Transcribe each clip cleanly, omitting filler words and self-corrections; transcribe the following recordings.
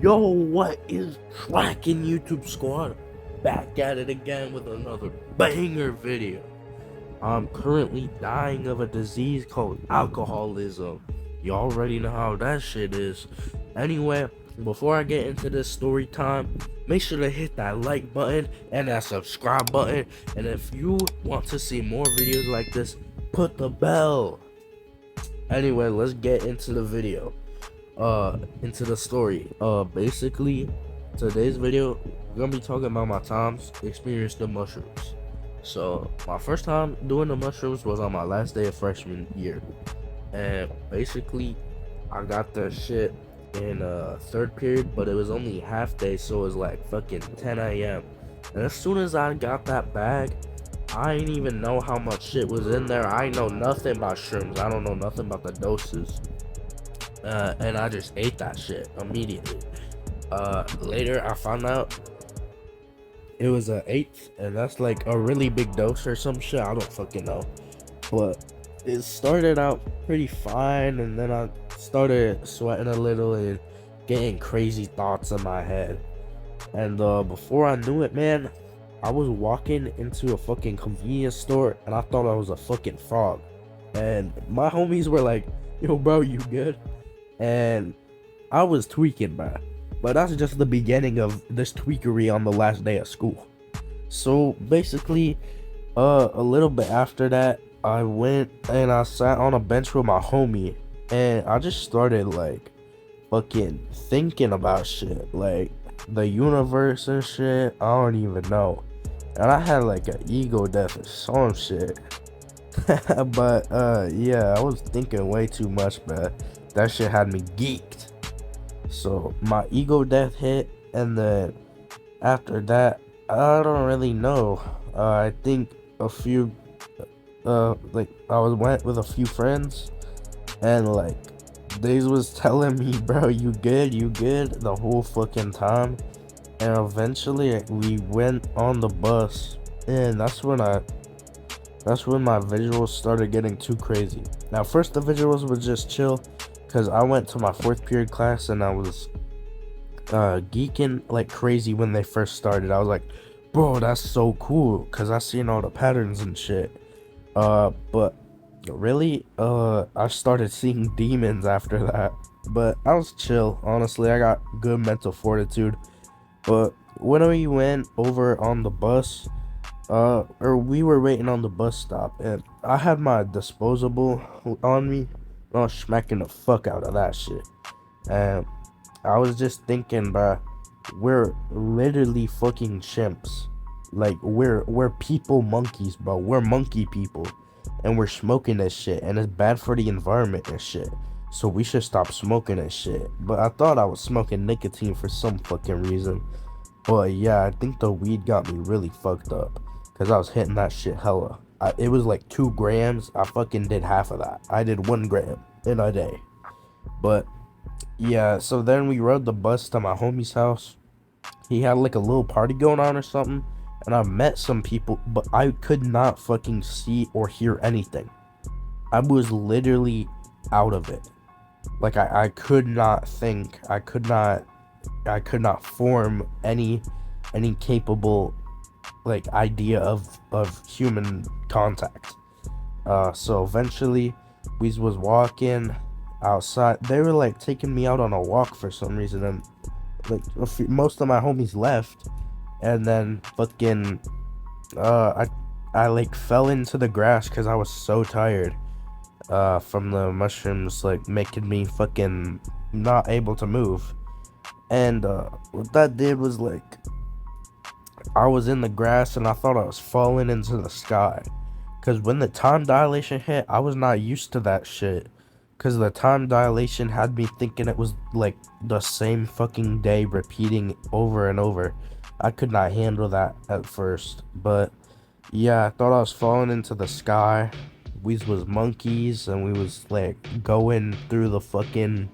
Yo, what is tracking, YouTube squad? Back at it again with another banger video. I'm currently dying of a disease called alcoholism. You already know how that shit is. Anyway, before I get into this story time, make sure to hit that like button and that subscribe button. And if you want to see more videos like this, put the bell. Anyway, let's get into the video. Into the story. Basically, today's video we're gonna be talking about my times experience the mushrooms. So my first time doing the mushrooms was on my last day of freshman year, and basically I got the shit in third period, but it was only half day, so it was like fucking 10 a.m. And as soon as I got that bag, I didn't even know how much shit was in there. I know nothing about shrooms. I don't know nothing about the doses. And I just ate that shit immediately. Later I found out it was an eighth, and that's like a really big dose or some shit. I don't fucking know, but it started out pretty fine, and then I started sweating a little and getting crazy thoughts in my head. And before I knew it, man, I was walking into a fucking convenience store, and I thought I was a fucking frog. And my homies were like, "Yo, bro, you good?" And I was tweaking, man. But that's just the beginning of this tweakery on the last day of school. So basically, a little bit after that, I went and I sat on a bench with my homie, and I just started like fucking thinking about shit, like the universe and shit. I don't even know. And I had like an ego death or some shit. But yeah, I was thinking way too much, man. That shit had me geeked. So my ego death hit, and then after that, I don't really know. I think a few, like I went with a few friends, and like they was telling me, "Bro, you good? You good?" the whole fucking time. And eventually, we went on the bus, and that's when my visuals started getting too crazy. Now, first the visuals were just chill, cause I went to my fourth period class and I was geeking like crazy when they first started. I was like, bro, that's so cool, cause I seen all the patterns and shit. But really, I started seeing demons after that. But I was chill, honestly. I got good mental fortitude. But when we went over on the bus, or we were waiting on the bus stop, and I had my disposable on me. I was smacking the fuck out of that shit. And I was just thinking, bruh, we're literally fucking chimps. Like we're people monkeys, bro. We're monkey people, and we're smoking this shit, and it's bad for the environment and shit. So we should stop smoking this shit. But I thought I was smoking nicotine for some fucking reason. But yeah, I think the weed got me really fucked up, cause I was hitting that shit hella. It was like 2 grams. I fucking did half of that. I did 1 gram in a day. But yeah, so then we rode the bus to my homie's house. He had like a little party going on or something, and I met some people, but I could not fucking see or hear anything. I was literally out of it. Like I could not think. I could not form any capable like idea of human contact. So eventually we was walking outside. They were like taking me out on a walk for some reason, and like most of my homies left, and then fucking I like fell into the grass because I was so tired from the mushrooms like making me fucking not able to move. And what that did was like I was in the grass and I thought I was falling into the sky. Cause when the time dilation hit, I was not used to that shit. Cause the time dilation had me thinking it was like the same fucking day repeating over and over. I could not handle that at first. But yeah, I thought I was falling into the sky. We was monkeys, and we was like going through the fucking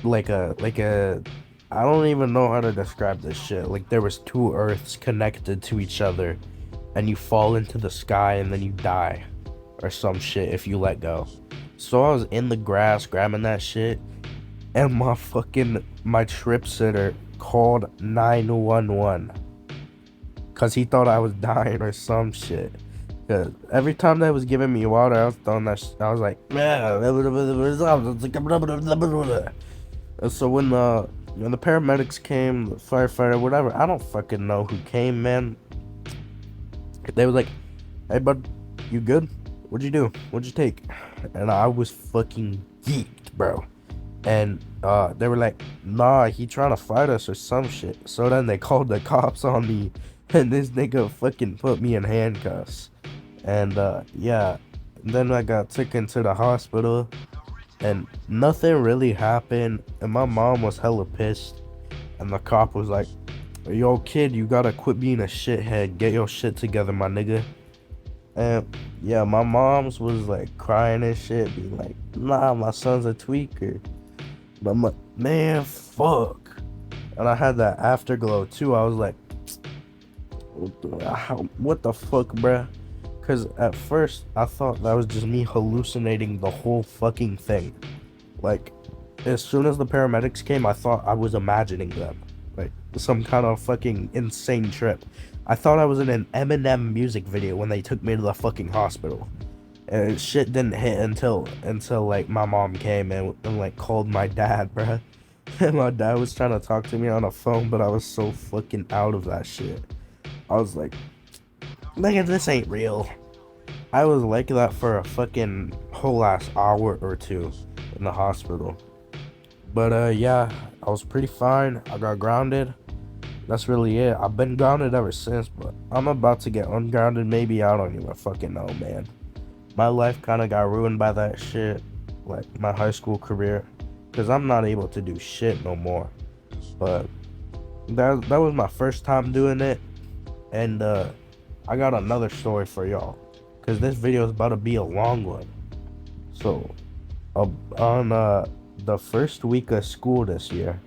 like a I don't even know how to describe this shit. Like there was 2 earths connected to each other, and you fall into the sky and then you die or some shit if you let go. So I was in the grass grabbing that shit, and my trip sitter called 911 because he thought I was dying or some shit. Cause every time they was giving me water, I was throwing I was like, and so when the paramedics came, the firefighter, whatever, I don't fucking know who came, man. They was like, "Hey, bud, you good? What'd you do? What'd you take?" And I was fucking geeked, bro. And they were like, "Nah, he trying to fight us or some shit." So then they called the cops on me, and this nigga fucking put me in handcuffs. And yeah, and then I got taken to the hospital, and nothing really happened. And my mom was hella pissed, and the cop was like, "Yo, kid, you gotta quit being a shithead. Get your shit together, my nigga." And yeah, my mom's was like crying and shit, being like, "Nah, my son's a tweaker." But I'm like, man, fuck. And I had that afterglow too. I was like, what the fuck, bruh? Because at first, I thought that was just me hallucinating the whole fucking thing. Like, as soon as the paramedics came, I thought I was imagining them. Like, some kind of fucking insane trip. I thought I was in an Eminem music video when they took me to the fucking hospital. And shit didn't hit until like my mom came and like called my dad, bruh. And my dad was trying to talk to me on the phone, but I was so fucking out of that shit. I was like, nigga, this ain't real. I was like that for a fucking whole ass hour or two in the hospital. But yeah, I was pretty fine. I got grounded. That's really it. I've been grounded ever since, but I'm about to get ungrounded maybe. I don't even fucking know, man. My life kind of got ruined by that shit, like my high school career, because I'm not able to do shit no more. But that was my first time doing it, and I got another story for y'all, because this video is about to be a long one. So, on the first week of school this year,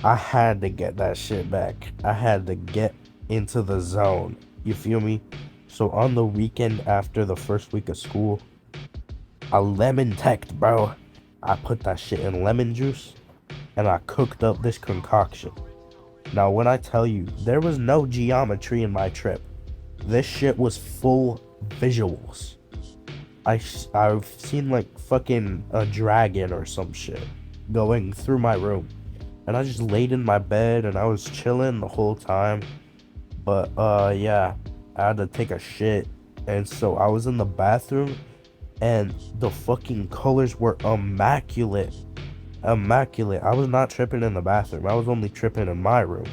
I had to get that shit back. I had to get into the zone. You feel me? So on the weekend after the first week of school, I lemon teched, bro. I put that shit in lemon juice, and I cooked up this concoction. Now, when I tell you, there was no geometry in my trip. This shit was full visuals. I've seen like fucking a dragon or some shit going through my room. And I just laid in my bed and I was chilling the whole time. But yeah, I had to take a shit. And so I was in the bathroom and the fucking colors were immaculate. Immaculate. I was not tripping in the bathroom. I was only tripping in my room.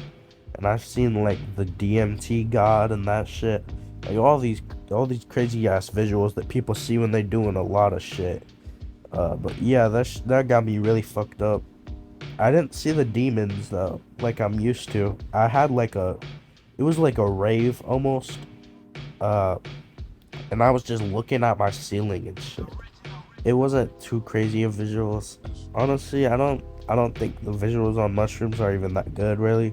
And I've seen like the DMT god and that shit. Like all these crazy ass visuals that people see when they doing a lot of shit. But yeah, that got me really fucked up. I didn't see the demons though, like I'm used to. I had it was like a rave almost. And I was just looking at my ceiling and shit. It wasn't too crazy of visuals. Honestly, I don't think the visuals on mushrooms are even that good really.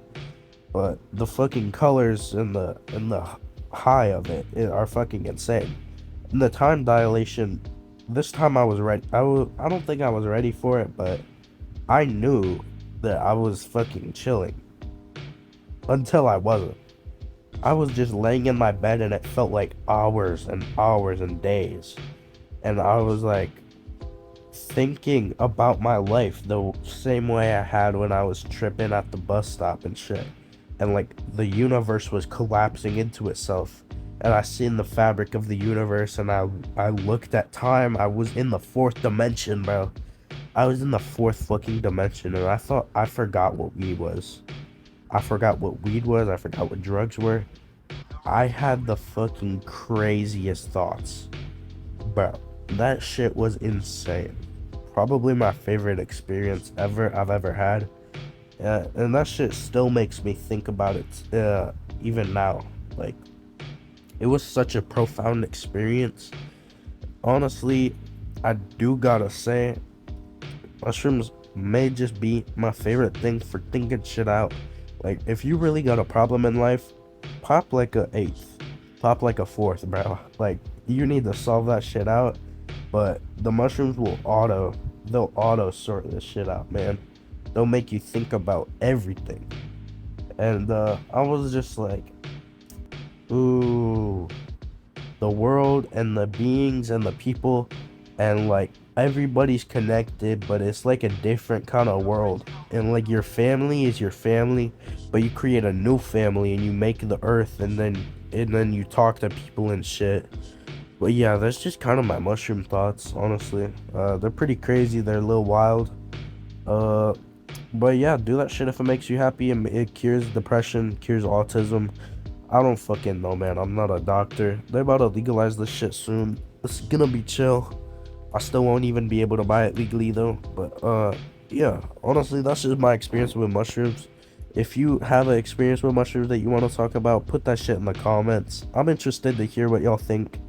But the fucking colors and the high of it are fucking insane. And the time dilation, this time I was ready. I don't think I was ready for it, but I knew that I was fucking chilling. Until I wasn't. I was just laying in my bed and it felt like hours and hours and days. And I was like thinking about my life the same way I had when I was tripping at the bus stop and shit. And like the universe was collapsing into itself. And I seen the fabric of the universe and I looked at time. I was in the fourth dimension, bro. I was in the fourth fucking dimension and I forgot what weed was. I forgot what weed was. I forgot what drugs were. I had the fucking craziest thoughts. Bro, that shit was insane. Probably my favorite experience I've ever had. And that shit still makes me think about it even now. Like, it was such a profound experience. Honestly, I do gotta say, mushrooms may just be my favorite thing for thinking shit out. Like, if you really got a problem in life, pop like a eighth. Pop like a fourth, bro. Like, you need to solve that shit out. But the mushrooms will they'll auto sort this shit out, man. They'll make you think about everything. And I was just like, ooh, the world and the beings and the people, and like everybody's connected, but it's like a different kind of world. And like your family is your family, but you create a new family and you make the earth, and then you talk to people and shit. But yeah, that's just kind of my mushroom thoughts, honestly. They're pretty crazy, they're a little wild. uh but yeah, do that shit if it makes you happy, and it cures depression, cures autism. I don't fucking know, man. I'm not a doctor. They're about to legalize this shit soon. It's gonna be chill. I still won't even be able to buy it legally though. But yeah, honestly, that's just my experience with mushrooms. If you have an experience with mushrooms that you want to talk about, put that shit in the comments. I'm interested to hear what y'all think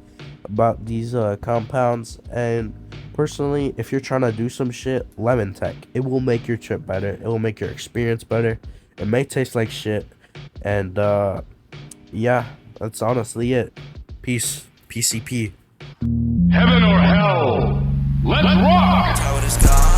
about these compounds. And personally, if you're trying to do some shit, lemon tech. It will make your trip better. It will make your experience better. It may taste like shit. And yeah, that's honestly it. Peace. PCP. Heaven or hell, let's rock!